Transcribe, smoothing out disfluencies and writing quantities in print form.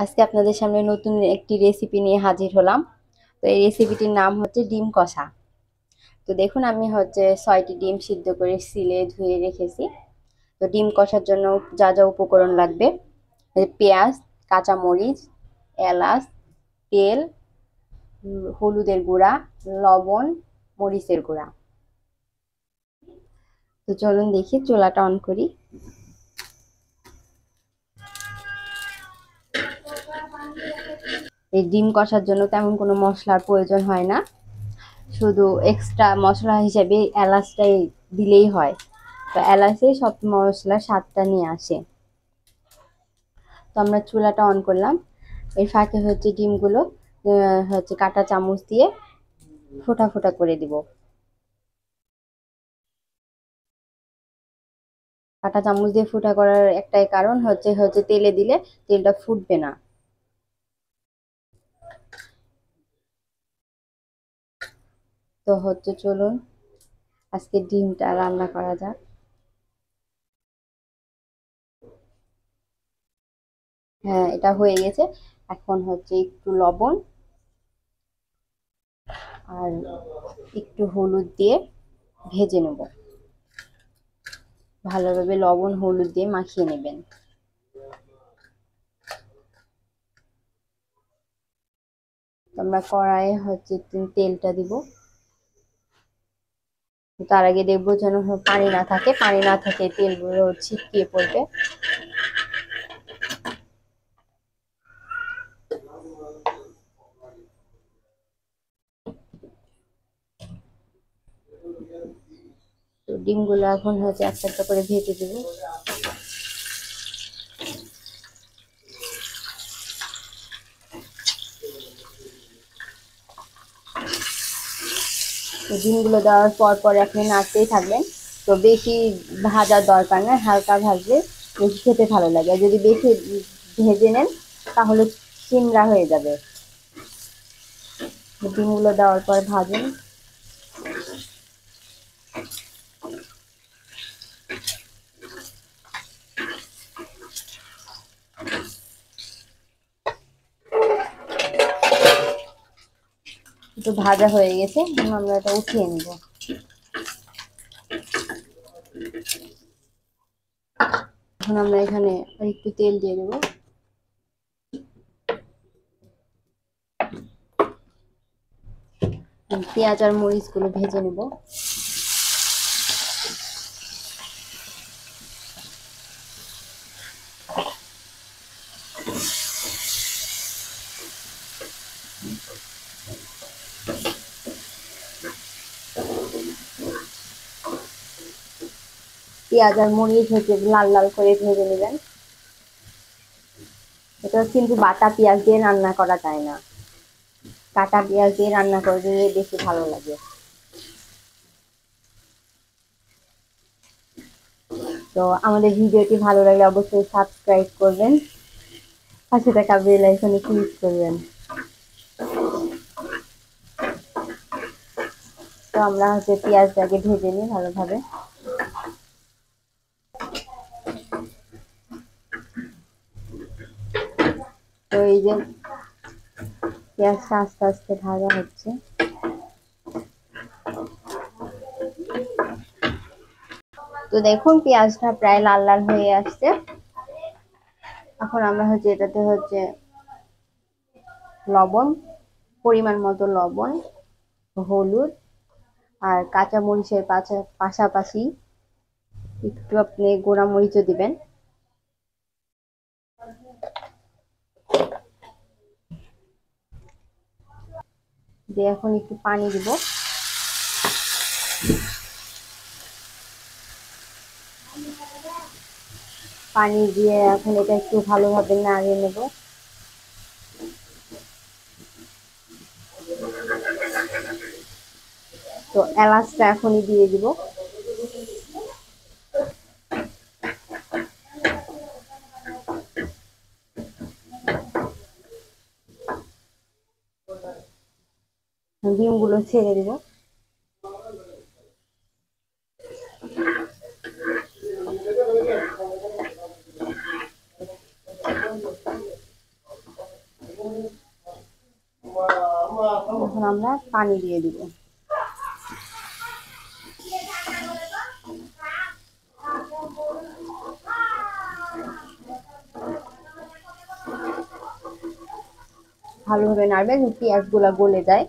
আজকে আপনাদের সামনে নতুন একটি রেসিপি নিয়ে হাজির হলাম। তো এই রেসিপিটির নাম হচ্ছে ডিম কষা। তো দেখুন আমি হচ্ছে 6টি ডিম সিদ্ধ করে সিলে ধুয়ে রেখেছি। তো ডিম কষার জন্য যা যা উপকরণ লাগবে, পেঁয়াজ, কাঁচামরিচ, এলাচ, তেল, হলুদের গুঁড়া, লবণ, মরিচের গুঁড়া। তো চলুন দেখি, চুলাটা অন করি। এই ডিম কষার জন্য তেমন কোনো মশলার প্রয়োজন হয় না, শুধু এক্সট্রা মশলা হিসেবে এলাচটাই দিলেই হয়। তো এলাচেই সব মশলার স্বাদটা নিয়ে আসে। তো আমরা চুলাটা অন করলাম। এর ফাঁকে হচ্ছে ডিমগুলো হচ্ছে কাঁটা চামচ দিয়ে ফোটা ফোটা করে দিব। কাঁটা চামচ দিয়ে ফোটা করার একটাই কারণ হচ্ছে হচ্ছে তেলে দিলে তেলটা ফুটবে না। তো হচ্ছে চলুন আজকে ডিমটা রান্না করা যাক। হ্যাঁ, এটা হয়ে গেছে। এখন হচ্ছে একটু লবণ আর একটু হলুদ দিয়ে ভেজে নেব। ভালোভাবে লবণ হলুদ দিয়ে মাখিয়ে নেবেন। আমরা কড়াইয়ে হচ্ছে তেলটা দিব। তার আগে দেখবো যেন পানি না থাকে, পানি না থাকে তেলগুলো ছিটকিয়ে পড়বে। তো ডিমগুলো এখন হচ্ছে একটা একটা করে ভেজে দেবো। তো ডিমগুলো দেওয়ার পর পর আপনি নাড়তেই থাকবেন। তো বেশি ভাজার দরকার নেই, হালকা ভাজলে বেশি খেতে ভালো লাগে। আর যদি বেশি ভেজে নেন তাহলে চিমড়া হয়ে যাবে। ডিমগুলো দেওয়ার পর ভাজুন। একটু ভাজা হয়ে গেছে, আমরা এটা উঠিয়ে নিব। এখন আমরা এখানে একটু তেল দিয়ে দেবো। পেঁয়াজ আর মরিচ গুলো ভেজে নেব। পেঁয়াজ আর মরিচ হচ্ছে লাল লাল করে ভেজে নেবেন। এটা কিন্তু বাটা পেঁয়াজ দিয়ে রান্না করা যায় না, কাটা পেঁয়াজ দিয়ে রান্না করলে বেশি ভালো লাগে। তো আমাদের ভিডিওটি ভালো লাগলে অবশ্যই সাবস্ক্রাইব করবেন, পাশে থাকা বেল আইকনে ক্লিক করবেন। তো আমরা হচ্ছে পেঁয়াজটাকে ভেজে নিই ভালোভাবে। তো এই যে পেঁয়াজটা আস্তে আস্তে ভাজা হচ্ছে। তো দেখুন পেঁয়াজটা প্রায় লাল লাল হয়ে আসছে। এখন আমরা হচ্ছে এটাতে হচ্ছে লবণ, পরিমাণ মতো লবণ, হলুদ আর কাঁচা মরিচের পাশাপাশি একটু আপনি গোড়া মরিচও দিবেন। দিয়ে এখন একটু পানি দিব। পানি দিয়ে এখন এটা একটু ভালোভাবে নাড়িয়ে নেব। তো এলাচটা এখনই দিয়ে দিব। ডিমগুলো ছেড়ে দিব। এখন আমরা পানি দিয়ে দিব। ভালোভাবে নাড়বে, পেঁয়াজ গুলা গলে যায়।